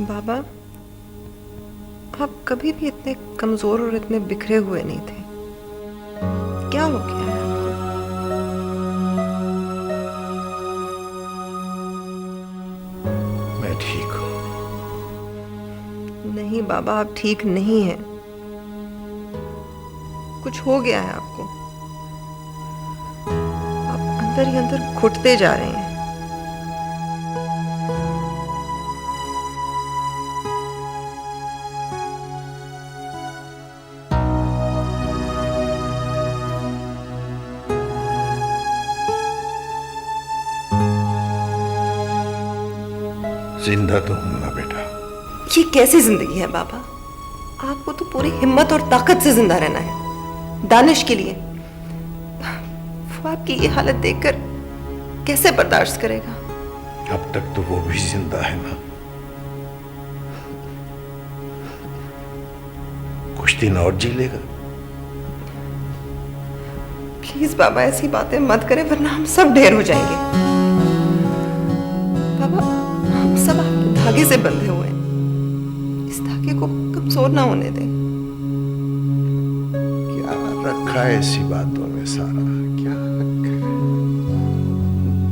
बाबा, आप कभी भी इतने कमजोर और इतने बिखरे हुए नहीं थे। क्या हो गया है आपको? मैं ठीक हूं। नहीं बाबा, आप ठीक नहीं हैं। कुछ हो गया है आपको। आप अंदर ही अंदर घुटते जा रहे हैं। जिंदा तो हूं ना बेटा। ये कैसी जिंदगी है बाबा? आपको तो पूरी हिम्मत और ताकत से जिंदा रहना है, दानिश के लिए। वो आपकी ये हालत देखकर कैसे बर्दाश्त करेगा? अब तक तो वो भी जिंदा है ना। कुछ दिन और जी लेगा। प्लीज बाबा, ऐसी बातें मत करें वरना हम सब ढेर हो जाएंगे। बाबा, हम सब आपके धागे से बंधे हुए हैं। इस धागे को कमजोर ना होने दें। क्या रखा है ऐसी बातों में सारा? क्या रखा है?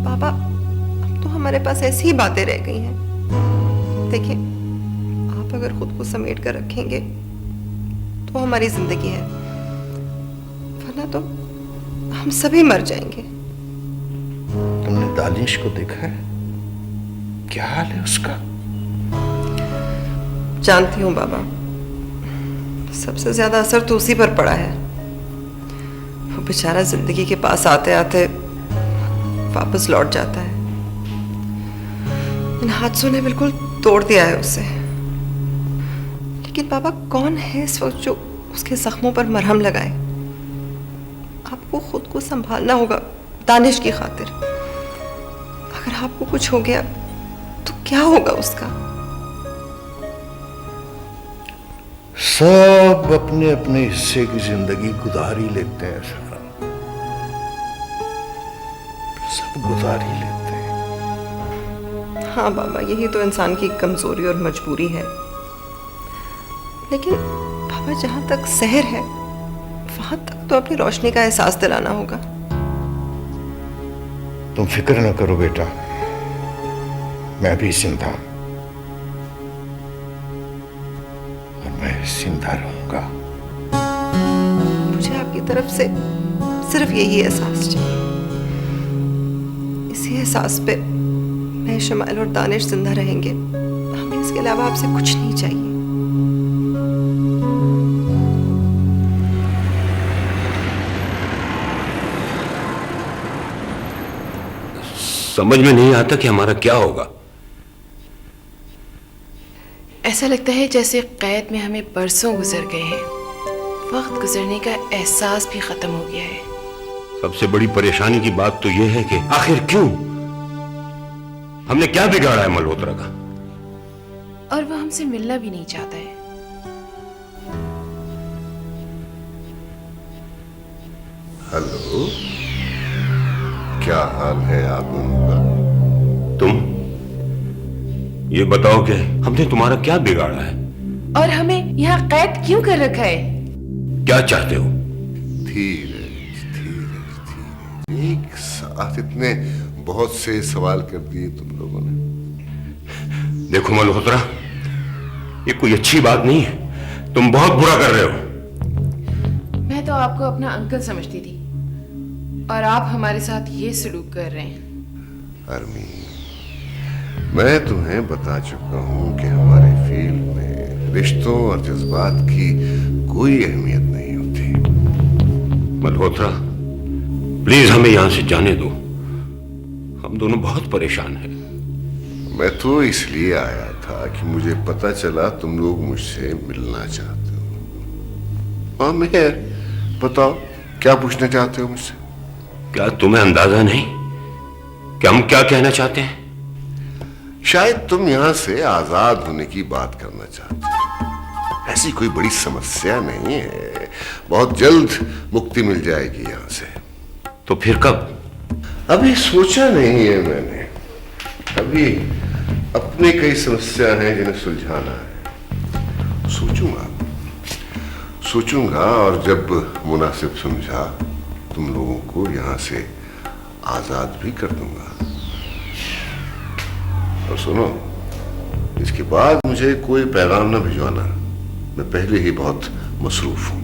बाबा, अब तो हमारे पास ऐसी ही बातें रह गई हैं। देखिए, आप अगर खुद को समेट कर रखेंगे तो हमारी जिंदगी है, वरना तो हम सभी मर जाएंगे। तुमने दानिश को देखा है? क्या हाल है उसका? जानती हूँ बाबा, सबसे ज्यादा असर तो उसी पर पड़ा है। वो बेचारा जिंदगी के पास आते आते वापस लौट जाता है। इन हादसों ने बिल्कुल तोड़ दिया है उसे। लेकिन बाबा, कौन है इस वक्त जो उसके जख्मों पर मरहम लगाए? आपको खुद को संभालना होगा दानिश की खातिर। अगर आपको कुछ हो गया तो क्या होगा उसका? सब अपने अपने हिस्से की जिंदगी गुजार ही लेते हैं सारा। सब गुजार ही लेते हैं। हाँ बाबा, यही तो इंसान की कमजोरी और मजबूरी है। लेकिन बाबा, जहां तक सहर है वहां तक तो अपनी रोशनी का एहसास दिलाना होगा। तुम फिक्र न करो बेटा, मैं भी जिंदा हूं और मैं जिंदा रहूंगा। मुझे आपकी तरफ से सिर्फ यही एहसास चाहिए। इसी एहसास पे मैं, शमाइल और दानिश जिंदा रहेंगे। हमें इसके अलावा आपसे कुछ नहीं चाहिए। समझ में नहीं आता कि हमारा क्या होगा। ऐसा लगता है जैसे कैद में हमें बरसों गुजर गए हैं। वक्त गुजरने का एहसास भी खत्म हो गया है। सबसे बड़ी परेशानी की बात तो यह है कि आखिर क्यों? हमने क्या बिगाड़ा है मल्होत्रा का? और वो हमसे मिलना भी नहीं चाहता है। हेलो, क्या हाल है आप लोगों का? तुम ये बताओ कि हमने तुम्हारा क्या बिगाड़ा है? और हमें यहाँ कैद क्यों कर रखा है? क्या चाहते हो? धीरज धीरज धीरज, एक साथ इतने बहुत से सवाल कर दिए तुम लोगों ने। देखो मल्होत्रा, ये कोई अच्छी बात नहीं है। तुम बहुत बुरा कर रहे हो। मैं तो आपको अपना अंकल समझती थी और आप हमारे साथ ये सलूक कर रहे हैं। अरमी, मैं तुम्हें बता चुका हूं कि हमारे फील्ड में रिश्तों और जज्बात की कोई अहमियत नहीं होती। मल्होत्रा, प्लीज हमें यहां से जाने दो। हम दोनों बहुत परेशान हैं। मैं तो इसलिए आया था कि मुझे पता चला तुम लोग मुझसे मिलना चाहते हो। हाँ, मैं बताओ क्या पूछना चाहते हो मुझसे? क्या तुम्हें अंदाजा नहीं कि हम क्या कहना चाहते हैं? शायद तुम यहां से आजाद होने की बात करना चाहते हो। ऐसी कोई बड़ी समस्या नहीं है, बहुत जल्द मुक्ति मिल जाएगी यहां से। तो फिर कब? अभी सोचा नहीं है मैंने। अभी अपने कई समस्या हैं जिन्हें सुलझाना है। सोचूंगा और जब मुनासिब समझा तुम लोगों को यहां से आजाद भी कर दूंगा। और सुनो, इसके बाद मुझे कोई पैगाम ना भिजवाना, मैं पहले ही बहुत मसरूफ हूं।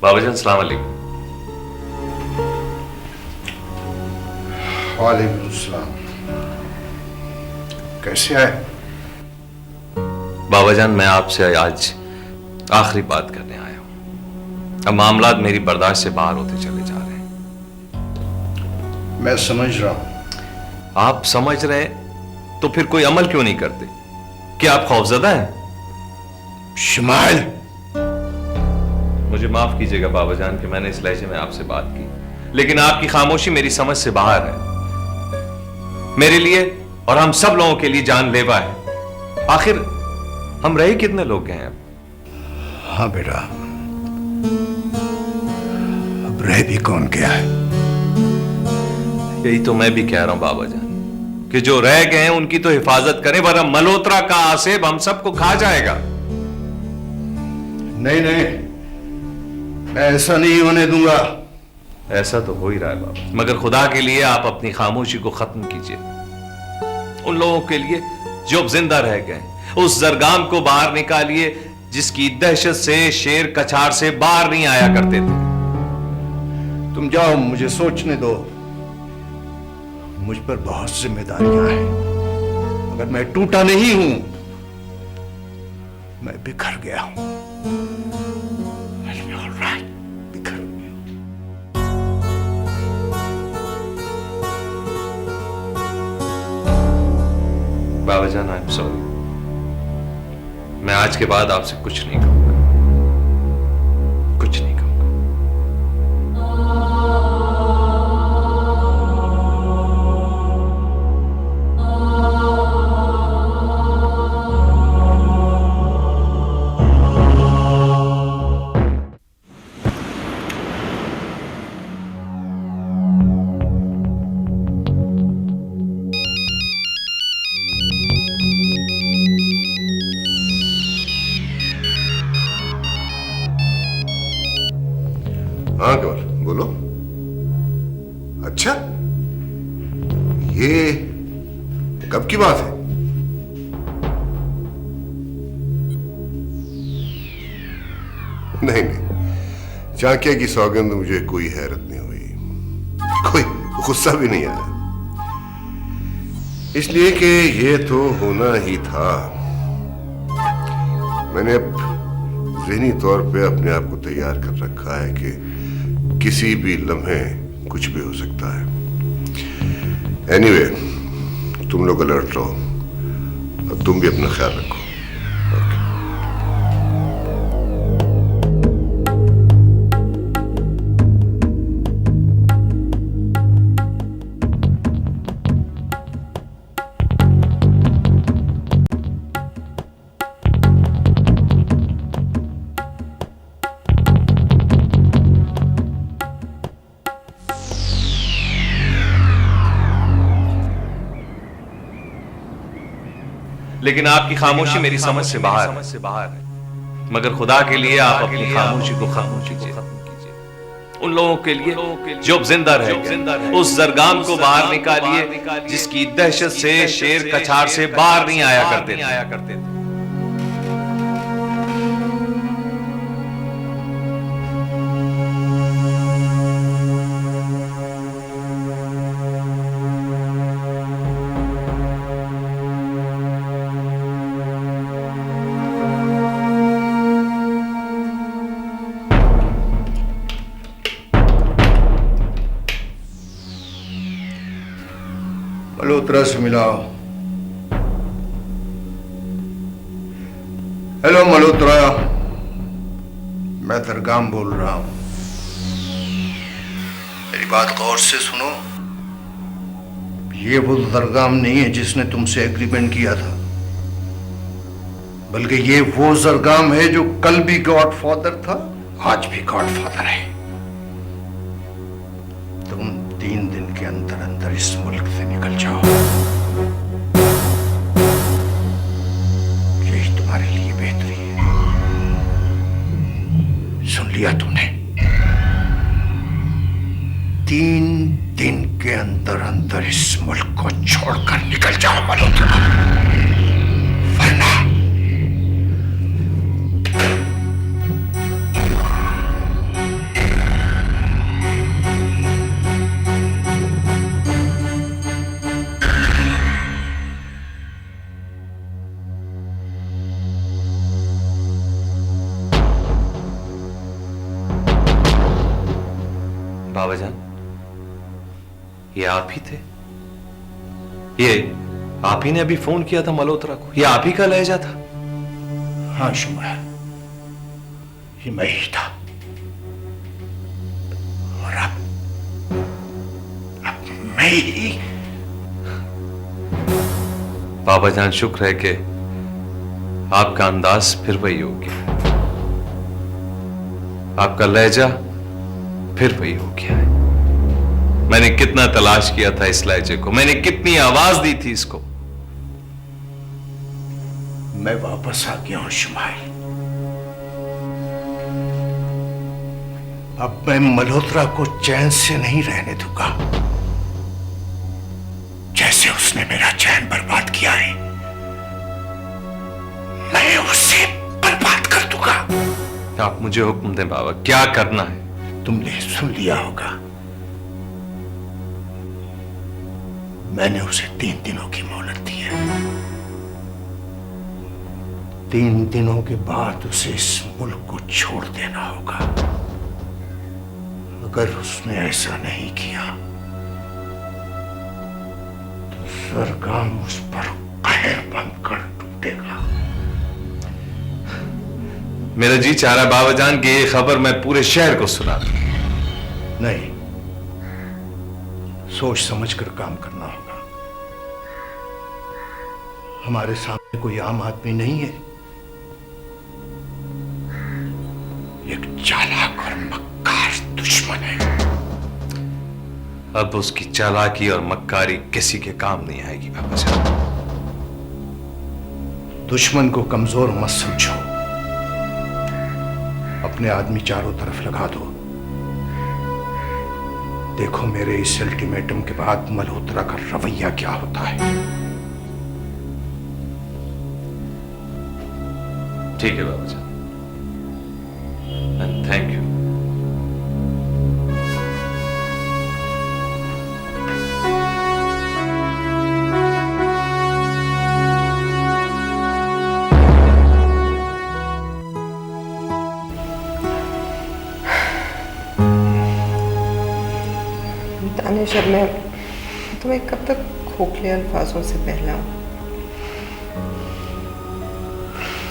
बाबाजान सलाम अलैकुम। वालेकुम सलाम। कैसे आए? बाबाजान मैं आपसे आज आखिरी बात करने आया हूं। अब मामलात मेरी बर्दाश्त से बाहर होते चले जा रहे हैं। मैं समझ रहा हूं। आप समझ रहे तो फिर कोई अमल क्यों नहीं करते? क्या आप खौफजदा हैं? शमाइल, मुझे माफ कीजिएगा बाबाजान कि मैंने इस लहजे में आपसे बात की, लेकिन आपकी खामोशी मेरी समझ से बाहर है। मेरे लिए और हम सब लोगों के लिए जानलेवा है। आखिर हम रहे कितने लोग हैं अब? हाँ बेटा, अब रह भी कौन गया है? यही तो मैं भी कह रहा हूं बाबाजान कि जो रह गए हैं उनकी तो हिफाजत करें, वरना मल्होत्रा का आसेब हम सबको खा जाएगा। नहीं नहीं, मैं ऐसा नहीं होने दूंगा। ऐसा तो हो ही रहा है बाबा, मगर खुदा के लिए आप अपनी खामोशी को खत्म कीजिए। उन लोगों के लिए जो अब जिंदा रह गए, उस जरगाम को बाहर निकालिए जिसकी दहशत से शेर कछार से बाहर नहीं आया करते थे। तुम जाओ, मुझे सोचने दो। मुझ पर बहुत जिम्मेदारियां हैं, मगर मैं टूटा नहीं हूं, मैं बिखर गया हूं। बिखर गया। बाबाजान आई एम सॉरी, मैं आज के बाद आपसे कुछ नहीं कहूंगा, कुछ नहीं कहूंगा। हाँ कमर, बोलो। अच्छा, ये कब की बात है? नहीं नहीं, चाणक्य की सौगंध मुझे कोई हैरत नहीं हुई, कोई गुस्सा भी नहीं आया, इसलिए कि ये तो होना ही था। मैंने अब ज़हनी तौर पे अपने आप को तैयार कर रखा है कि किसी भी लम्हे कुछ भी हो सकता है। एनीवे, तुम लोग अलर्ट रहो और तुम भी अपना ख्याल रखो। लेकिन आपकी खामोशी मेरी समझ से बाहर है, मगर खुदा के लिए आप अपनी खामोशी को खत्म कीजिए। उन लोगों के लिए जो अब जिंदा रह गए, उस जरगाम को बाहर निकालिए जिसकी दहशत से शेर कछार से बाहर नहीं आया करते थे। मल्होत्रा से मिलाओ। हेलो मल्होत्रा, मैं दरगाम बोल रहा हूं। मेरी बात गौर से सुनो। ये वो जरगाम नहीं है जिसने तुमसे एग्रीमेंट किया था, बल्कि ये वो जरगाम है जो कल भी गॉडफादर था, आज भी गॉडफादर है। तुम 3 दिन के अंदर अंदर इस मुल्क से निकल जाओ, यही तुम्हारे लिए बेहतरी है। सुन लिया तुमने? 3 दिन के अंदर अंदर इस मुल्क को छोड़कर निकल जाओ मल्होत्रा, वरना बाबा जान, ये आप ही थे? ये आप ही ने अभी फोन किया था मल्होत्रा को? ये आप ही का लहजा था? हाँ शुमार, ये मैं ही था। और अब मैं ही। बाबा जान, शुक्र है कि आपका अंदाज फिर वही हो गया, आपका लहजा फिर वही हो गया है। मैंने कितना तलाश किया था इस लहजे को, मैंने कितनी आवाज दी थी इसको। मैं वापस आ गया हूं शुमाइल। अब मैं मल्होत्रा को चैन से नहीं रहने दूंगा, जैसे उसने मेरा चैन बर्बाद किया है, मैं उसे बर्बाद कर दूंगा। आप मुझे हुक्म दें बाबा, क्या करना है? तुमने सुन लिया होगा, मैंने उसे 3 दिनों की मोहलत दी है। 3 दिनों के बाद उसे इस मुल्क को छोड़ देना होगा। अगर उसने ऐसा नहीं किया तो सरगाम उस पर कहर बनकर टूटेगा। मेरा जी चाह रहा बाबा जान कि ये खबर मैं पूरे शहर को सुना दूं। नहीं, सोच समझ कर काम करना होगा। हमारे सामने कोई आम आदमी नहीं है, एक चालाक और मक्कार दुश्मन है। अब उसकी चालाकी और मक्कारी किसी के काम नहीं आएगी बाबा जान। दुश्मन को कमजोर मत समझो, अपने आदमी चारों तरफ लगा दो। देखो मेरे इस अल्टीमेटम के बाद मल्होत्रा का रवैया क्या होता है। ठीक है बाबा जान, एंड थैंक यू। दानिश, अब मैं तुम्हें कब तक खोखले अल्फाजों से बहलाऊं?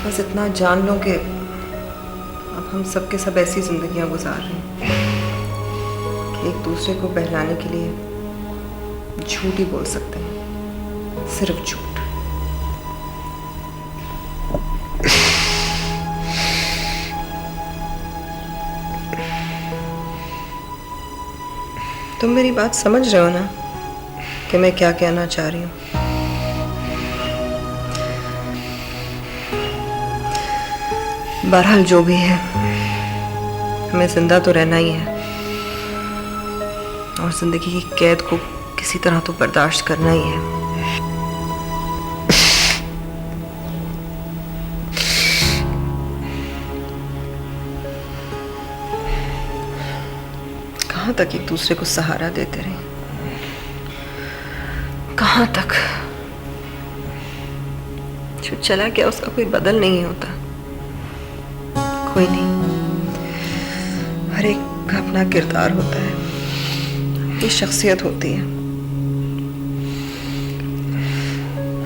बस इतना जान लो कि अब हम सब के सब ऐसी जिंदगियां गुजार रहे हैं कि एक दूसरे को बहलाने के लिए झूठ ही बोल सकते हैं, सिर्फ झूठ। तुम मेरी बात समझ रहे हो ना कि मैं क्या कहना चाह रही हूँ? बहरहाल जो भी है, हमें जिंदा तो रहना ही है और जिंदगी की कैद को किसी तरह तो बर्दाश्त करना ही है। कहाँ तक एक दूसरे को सहारा देते रहे? कहाँ तक? जो चला गया उसका कोई बदल नहीं होता। कोई नहीं, हर एक का अपना किरदार होता है, अपनी शख्सियत होती है।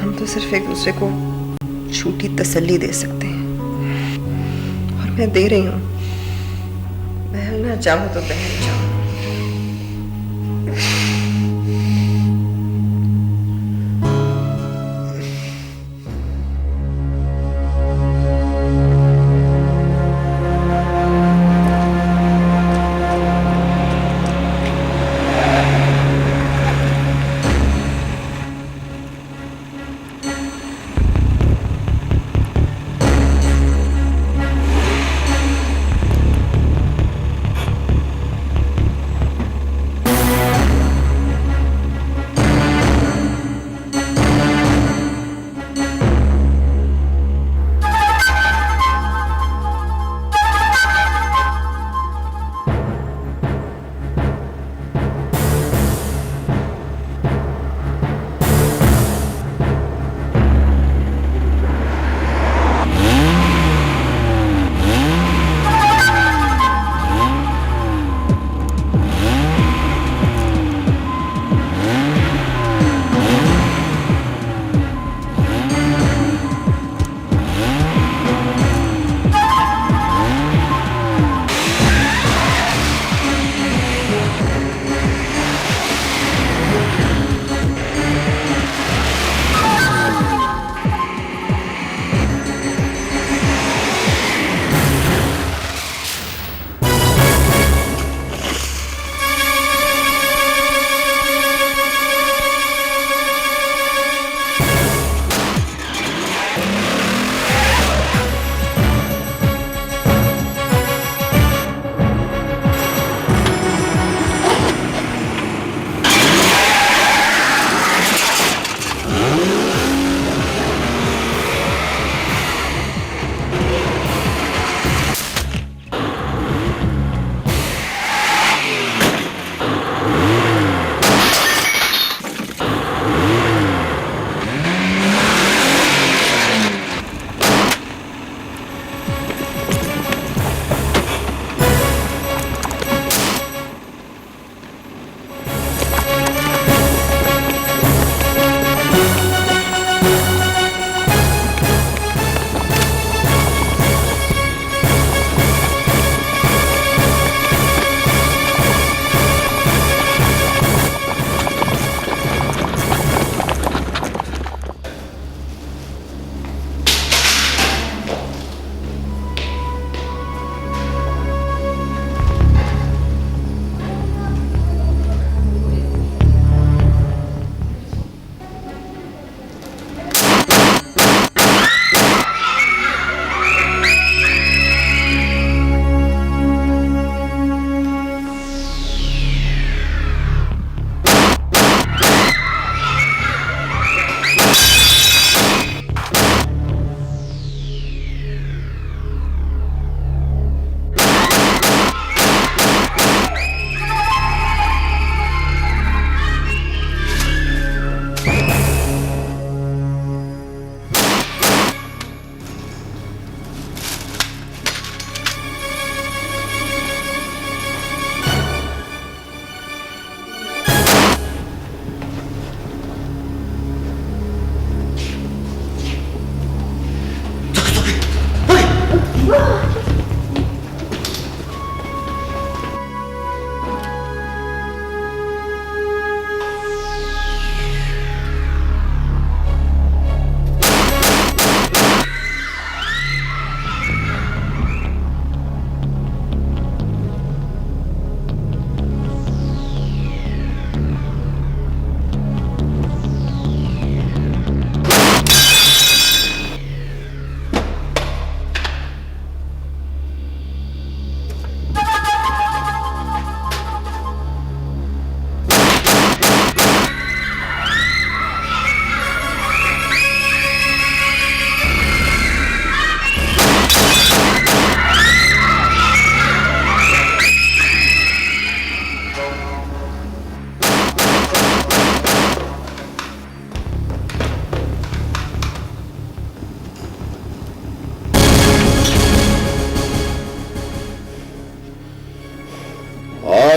हम तो सिर्फ एक दूसरे को झूठी तसल्ली दे सकते हैं और मैं दे रही हूँ। बहलना चाहो तो बहल जाओ।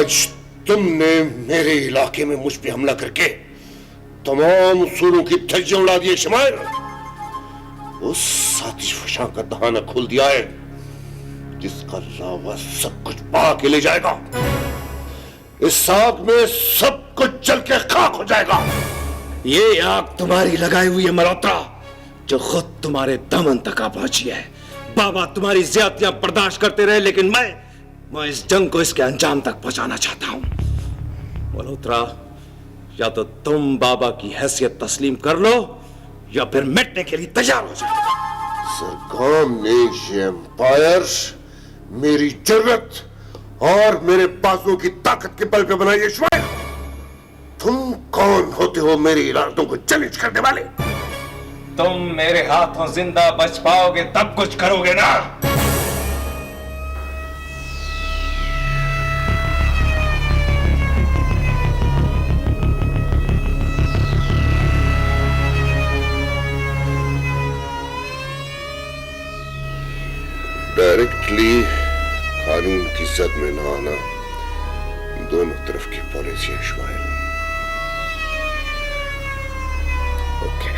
आज तुमने मेरे इलाके में मुझ पे हमला करके तमाम उसूलों की धज्जियां उड़ा दी शमाइल। उस साजिश फशां का दहाना खोल दिया है जिसका लावा सब कुछ पा के ले जाएगा। इस आग में सब कुछ जल के खाक हो जाएगा। ये आग तुम्हारी लगाई हुई है मल्होत्रा, जो खुद तुम्हारे दामन तक आ पहुंची है। बाबा तुम्हारी ज्यादतियां बर्दाश्त करते रहे, लेकिन मैं इस जंग को इसके अंजाम तक पहुंचाना चाहता हूं। मल्होत्रा, या तो तुम बाबा की हैसियत तस्लीम कर लो या फिर मिटने के लिए तैयार हो जाओ। सरगम ने ये एम्पायर मेरी जरूरत और मेरे बाजुओं की ताकत के बल पे बनाई है। शुमाइल, तुम कौन होते हो मेरी इरादों को चैलेंज करने वाले? तुम मेरे हाथों जिंदा बच पाओगे तब कुछ करोगे ना। डायरेक्टली कानून की जद में ना आना दोनों तरफ की पॉलिसी है शुमाइल। ओके।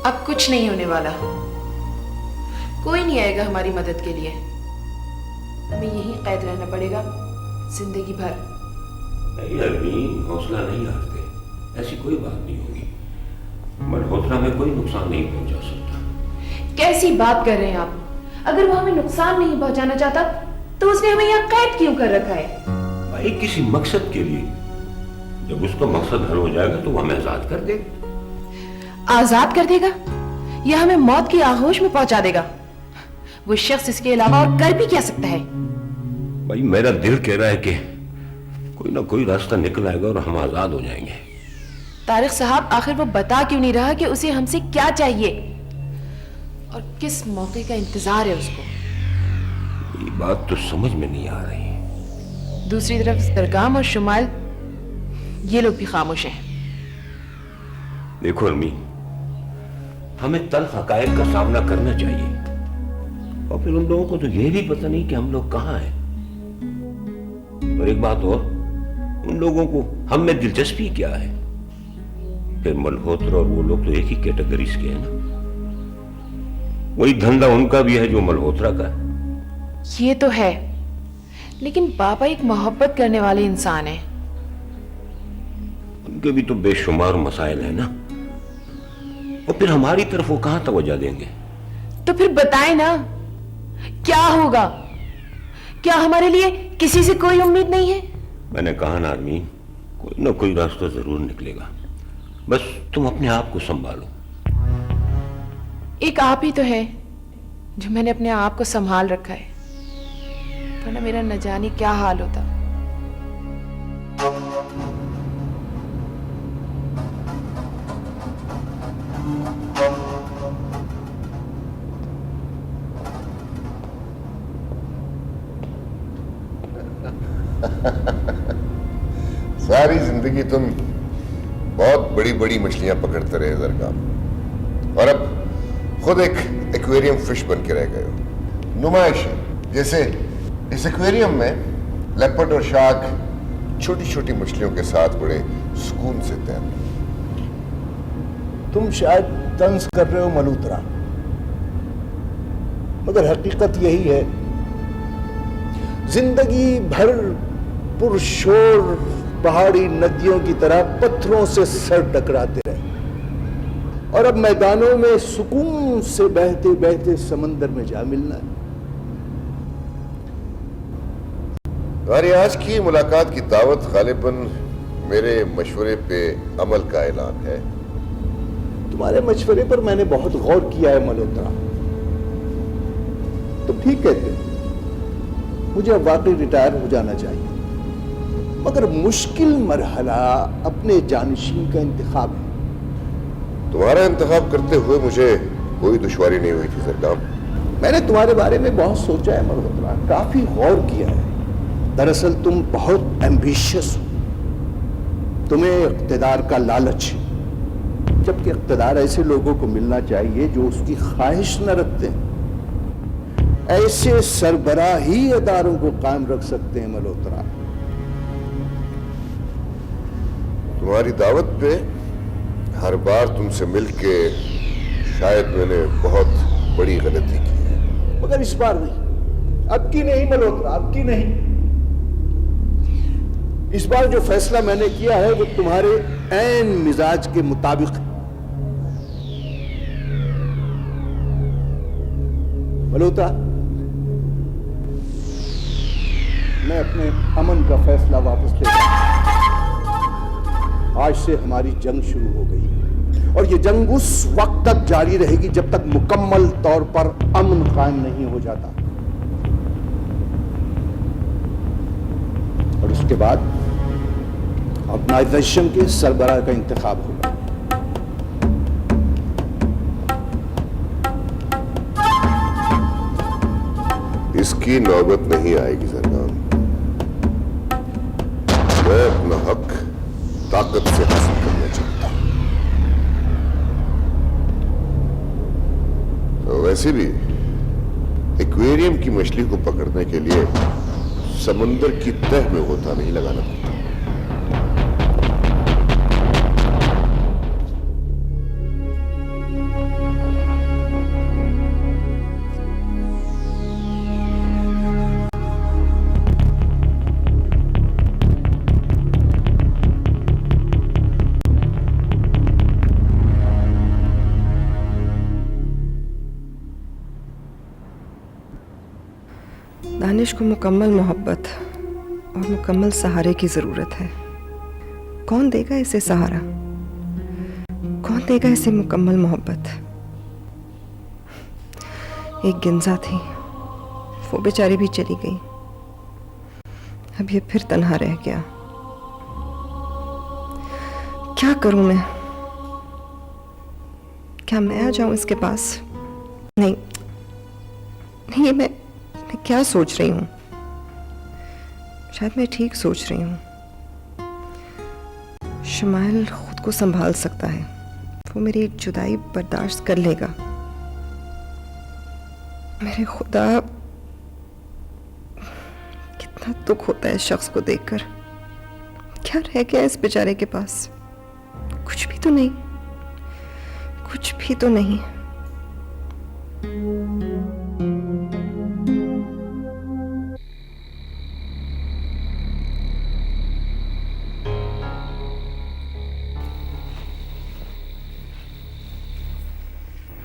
अब कुछ नहीं होने वाला, कोई नहीं आएगा हमारी मदद के लिए। हमें यहीं कैद रहना पड़ेगा जिंदगी भर। नहीं अरवीन, हौसला नहीं हारते, ऐसी कोई बात नहीं होगी। मल्होत्रा में कोई नुकसान नहीं पहुंचा सकता। कैसी बात कर रहे हैं आप? अगर वो हमें नुकसान नहीं पहुंचाना चाहता तो उसने हमें यहाँ कैद क्यों कर रखा है? भाई किसी मकसद के लिए, जब उसका मकसद हल हो जाएगा तो वो हमें आजाद कर देगा। आजाद कर देगा या हमें मौत की आगोश में पहुंचा देगा? वो शख्स इसके अलावा और कर भी क्या सकता है? भाई मेरा दिल कह रहा है कि कोई ना कोई रास्ता निकल आएगा और हम आजाद हो जाएंगे। तारिक साहब, आखिर वो बता क्यों नहीं रहा कि उसे हमसे क्या चाहिए और किस मौके का इंतजार है उसको? ये बात तो समझ में नहीं आ रही। दूसरी तरफ सरगम और शुमाइल, ये लोग भी खामोश हैं। देखो अरमी, हमें तल्ख हकायक का सामना करना चाहिए, और फिर उन लोगों को तो यह भी पता नहीं कि हम लोग कहाँ हैं। और एक बात और, उन लोगों को हम में दिलचस्पी क्या है? फिर मल्होत्रा और वो लोग तो एक ही कैटेगरीज के हैं ना। वही धंधा उनका भी है जो मल्होत्रा का है। ये तो है, लेकिन बाबा एक मोहब्बत करने वाले इंसान है। उनके भी तो बेशुमार मसाइल है ना, और फिर हमारी तरफ वो कहां तवज्जो देंगे? तो फिर बताएं ना, क्या होगा? क्या हमारे लिए किसी से कोई उम्मीद नहीं है? मैंने कहा ना आदमी, कोई ना कोई रास्ता जरूर निकलेगा, बस तुम अपने आप को संभालो। एक आप ही तो है जो मैंने अपने आप को संभाल रखा है, वरना मेरा न जाने क्या हाल होता। सारी जिंदगी तुम बहुत बड़ी बड़ी मछलियां पकड़ते रहे सरगम, और अब खुद एक एक्वेरियम फिश बन के रह गए हो। नुमाइश है, जैसे इस एक्वेरियम में लेपर्ड और शार्क छोटी छोटी मछलियों के साथ बड़े सुकून से तैर। तुम शायद तंज कर रहे हो मल्होत्रा, मगर हकीकत यही है, जिंदगी भर पुरशोर पहाड़ी नदियों की तरह पत्थरों से सर टकराते रहे और अब मैदानों में सुकून से बहते बहते समंदर में जा मिलना है। हमारी आज की मुलाकात की दावत गालिबन मेरे मशवरे पे अमल का ऐलान है। तुम्हारे मशवरे पर मैंने बहुत गौर किया है मल्होत्रा। तुम ठीक कहते हो, मुझे अब वाकई रिटायर हो जाना चाहिए, मगर मुश्किल मरहला अपने जानशीन का इंतखाब है। तुम्हारा इंतखाब करते हुए मुझे कोई दुश्वारी नहीं हुई थी सरदाम। मैंने तुम्हारे बारे में बहुत सोचा है मल्होत्रा, काफी गौर किया है। दरअसल तुम बहुत एम्बिशियस हो, तुम्हें इख्तिदार का लालच है, जबकि इख्तिदार ऐसे लोगों को मिलना चाहिए जो उसकी ख्वाहिश न रखते हैं। ऐसे सरबराह ही इदारों को कायम रख सकते हैं मल्होत्रा। तुम्हारी दावत पे हर बार तुमसे मिलके शायद मैंने बहुत बड़ी गलती की है, मगर इस बार नहीं, अब की नहीं मल्होत्रा, अब की नहीं। इस बार जो फैसला मैंने किया है वो तुम्हारे ऐन मिजाज के मुताबिक है। मल्होत्रा, मैं अपने अमन का फैसला वापस लेता हूं। आज से हमारी जंग शुरू हो गई है और ये जंग उस वक्त तक जारी रहेगी जब तक मुकम्मल तौर पर अमन कायम नहीं हो जाता, और उसके बाद ऑर्गेनाइजेशन के सरबराह का इंतखाब होगा। इसकी नौबत नहीं आएगी सरदार। मैं अपना हक ताकत से हासिल करना चाहता हूं। तो वैसे भी एक्वेरियम की मछली को पकड़ने के लिए समंदर की तह में गोता नहीं लगाना पड़ता। दानिश को मुकम्मल मोहब्बत और मुकम्मल सहारे की जरूरत है। कौन देगा इसे सहारा? कौन देगा इसे मुकम्मल मोहब्बत? एक गिंजा थी, वो बेचारी भी चली गई। अब ये फिर तन्हा रह गया। क्या करूं मैं? क्या मैं आ जाऊं इसके पास? नहीं नहीं, ये मैं क्या सोच रही हूं? शायद मैं ठीक सोच रही हूं। शमाइल खुद को संभाल सकता है, वो मेरी जुदाई बर्दाश्त कर लेगा। मेरे खुदा, कितना दुख होता है शख्स को देखकर। क्या रह गया इस बेचारे के पास? कुछ भी तो नहीं, कुछ भी तो नहीं।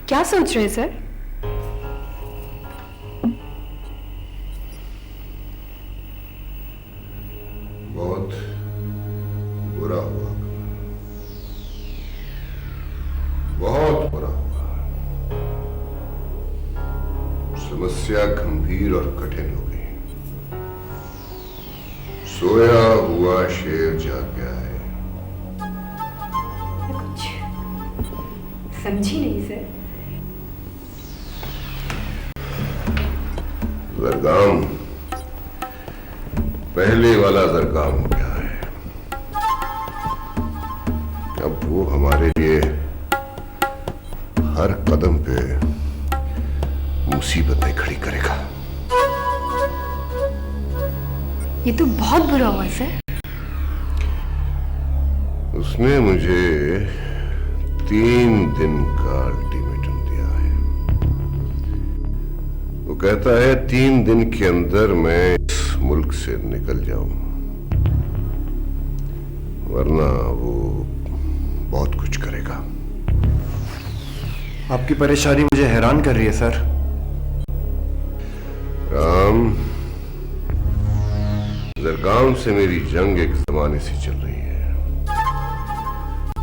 क्या सोच रहे हैं सर? बहुत बुरा हुआ, बहुत बुरा हुआ। समस्या गंभीर और कठिन हो गई। सोया हुआ शेर जाग गया है। कुछ समझी नहीं सर। जरगाम पहले वाला जरगाम हो गया है। अब वो हमारे लिए हर कदम पे मुसीबतें खड़ी करेगा। ये तो बहुत बुरा हुआ सर। उसने मुझे 3 दिन का अल्टीमेटम दिया है। वो कहता है 3 दिन के अंदर मैं इस मुल्क से निकल जाऊं, वरना वो बहुत कुछ करेगा। आपकी परेशानी मुझे हैरान कर रही है सर। राम, जरगाम से मेरी जंग एक जमाने से चल रही है।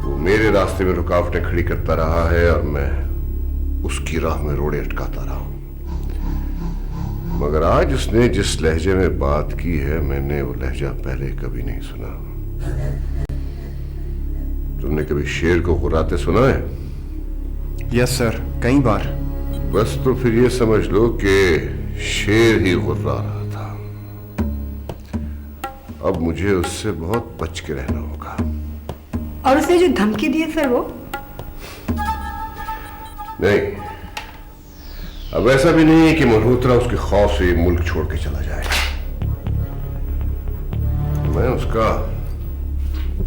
वो मेरे रास्ते में रुकावटें खड़ी करता रहा है और मैं उसकी राह में रोड़े अटकाता रहा हूं। मगर आज उसने जिस लहजे में बात की है, मैंने वो लहजा पहले कभी नहीं सुना। तुमने कभी शेर को गुर्राते सुना है? यस सर, कई बार। बस तो फिर ये समझ लो कि शेर ही गुर्रा रहा था। अब मुझे उससे बहुत बच के रहना होगा। और उसने जो धमकी दी है सर, वो नहीं, अब ऐसा भी नहीं है कि मल्होत्रा उसके खौफ से मुल्क छोड़ के चला जाए। मैं उसका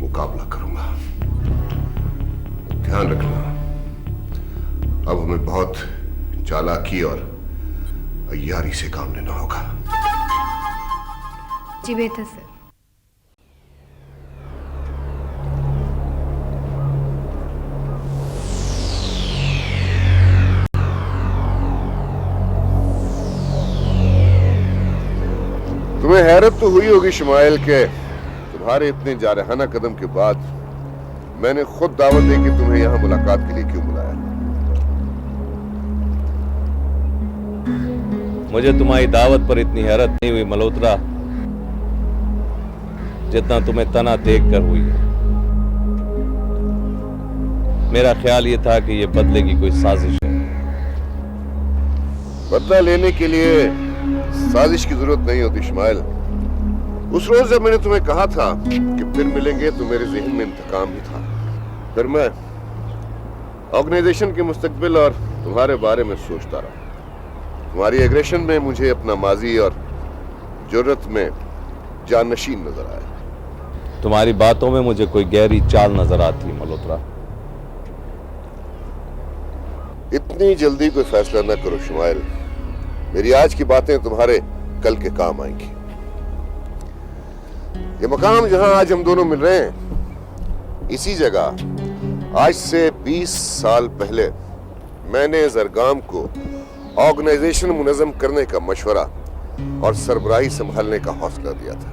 मुकाबला करूंगा। ध्यान रखना, अब हमें बहुत चालाकी और अय्यारी से काम लेना होगा। जी बेहतर सर। तुम्हें हैरत तो हुई होगी शमाइल के तुम्हारे इतने जारहाना कदम के बाद मैंने खुद दावत दी कि तुम्हें यहां मुलाकात के लिए क्यों बुलाया। मुझे तुम्हारी दावत पर इतनी हैरत नहीं हुई मल्होत्रा, जितना तुम्हें तना देख कर हुई है। मेरा ख्याल यह था कि यह बदले की कोई साजिश है। बदला लेने के लिए साजिश की जरूरत नहीं होती शमाइल। उस रोज जब मैंने तुम्हें कहा था कि फिर मिलेंगे तो मेरे जहन में इंतकाम ही था। फिर मैं ऑर्गेनाइजेशन के मुस्तकबिल और तुम्हारे बारे में सोचता रहा। तुम्हारी एग्रेशन में मुझे अपना माजी और जुर्रत में जाननशीन नजर आया। तुम्हारी बातों में मुझे कोई गहरी चाल नजर आती है मल्होत्रा। इतनी जल्दी कोई फैसला न करो शमाइल। मेरी आज की बातें तुम्हारे कल के काम आएंगी। ये मकाम जहां आज हम दोनों मिल रहे हैं, इसी जगह आज से 20 साल पहले मैंने जरगाम को ऑर्गेनाइजेशन मुनज़्ज़म करने का मशवरा और सरबराही संभालने का हौसला दिया था।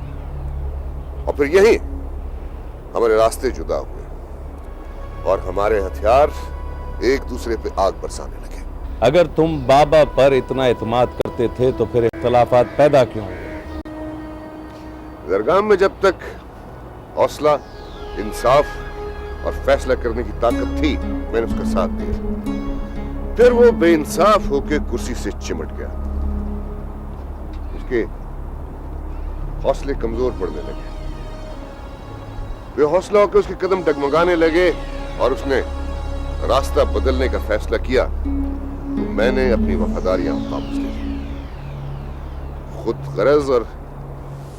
और फिर यही हमारे रास्ते जुदा हुए और हमारे हथियार एक दूसरे पे आग बरसाने लगे। अगर तुम बाबा पर इतना एतमाद करते थे तो फिर इख्तलाफात पैदा क्यों हुए? जरगाम में जब तक हौसला, इंसाफ और फैसला करने की ताकत थी, मैंने उसका साथ दिया। फिर वो बेइंसाफ होकर कुर्सी से चिमट गया। उसके हौसले कमजोर पड़ने लगे। बेहौसला होकर उसके कदम डगमगाने लगे और उसने रास्ता बदलने का फैसला किया। तो मैंने अपनी वफादारियां वापस ली। खुद गरज और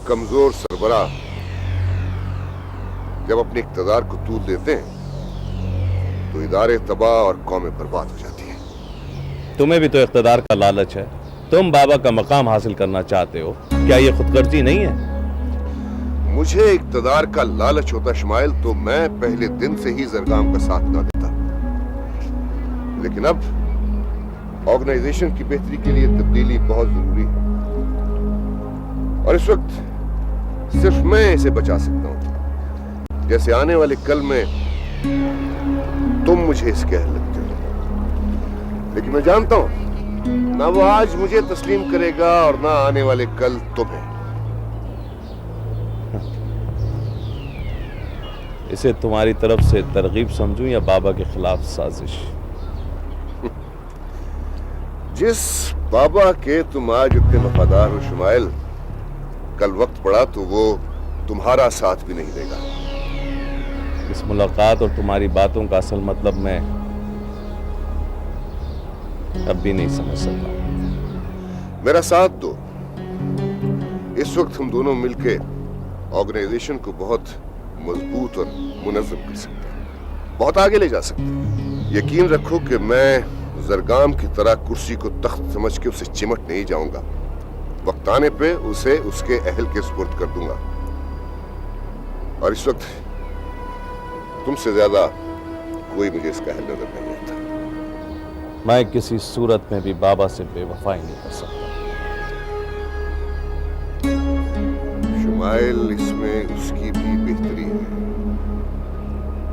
कमजोर सरबराह जब अपने इक्तदार को तूल देते हैं तो इदारे तबाह और कौमें बर्बाद हो जाती हैं। तुम्हें भी तो इख्तदार का लालच है। तुम बाबा का मकाम हासिल करना चाहते हो। क्या ये खुदगर्जी नहीं है? मुझे इक्तदार का लालच होता शमाइल तो मैं पहले दिन से ही जरगाम का साथ ना देता। लेकिन अब ऑर्गेनाइजेशन की बेहतरी के लिए तब्दीली बहुत जरूरी है और इस वक्त सिर्फ मैं इसे बचा सकता हूं। जैसे आने वाले कल में तुम मुझे इसके अहल लगते हो। लेकिन मैं जानता हूं ना वो आज मुझे तस्लीम करेगा और ना आने वाले कल तुम्हें। इसे तुम्हारी तरफ से तरगीब समझूं या बाबा के खिलाफ साजिश? जिस बाबा के तुम आज इतने वफादार हो शमाइल, कल वक्त पड़ा तो वो तुम्हारा साथ भी नहीं देगा। इस मुलाकात और तुम्हारी बातों का असल मतलब मैं अब भी नहीं समझ सकता। मेरा साथ दो। इस वक्त हम दोनों मिलके ऑर्गेनाइजेशन को बहुत मजबूत और मुनज़्ज़म कर सकते हैं, बहुत आगे ले जा सकते हैं। यकीन रखो कि मैं जरगाम की तरह कुर्सी को तख्त समझ के उसे चिमट नहीं जाऊंगा। वक्त आने पे उसे उसके अहल के सुपुर्द कर दूंगा। और इस वक्त तुमसे ज्यादा कोई मुझे इसका अहल नजर नहीं आता। मैं किसी सूरत में भी बाबा से बेवफाई नहीं कर सकता। शुमाइल, इसमें उसकी भी बेहतरी है।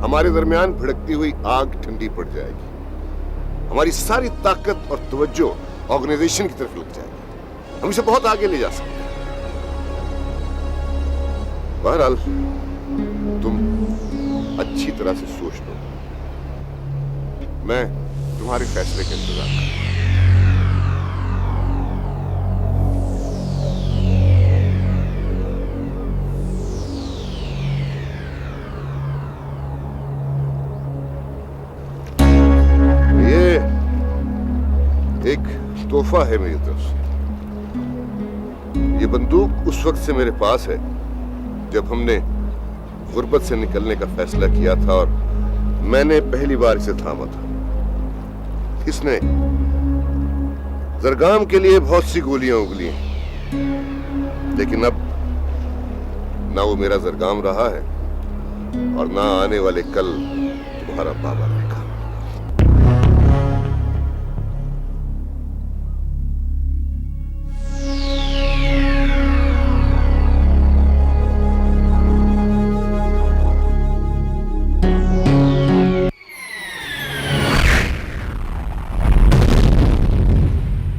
हमारे दरमियान भड़कती हुई आग ठंडी पड़ जाएगी। हमारी सारी ताकत और तवज्जो ऑर्गेनाइजेशन की तरफ लग जाएगी। हम इसे बहुत आगे ले जा सकते हैं। बहरहाल तुम अच्छी तरह से सोच लो। मैं तुम्हारे फैसले के इंतजार करूंगा। एक तोहफा है मेरी तरफ से। ये बंदूक उस वक्त से मेरे पास है जब हमने गुर्बत से निकलने का फैसला किया था और मैंने पहली बार इसे थामा था। इसने जरगाम के लिए बहुत सी गोलियां उगली हैं, लेकिन अब ना वो मेरा जरगाम रहा है और ना आने वाले कल तुम्हारा बाबा रहेगा।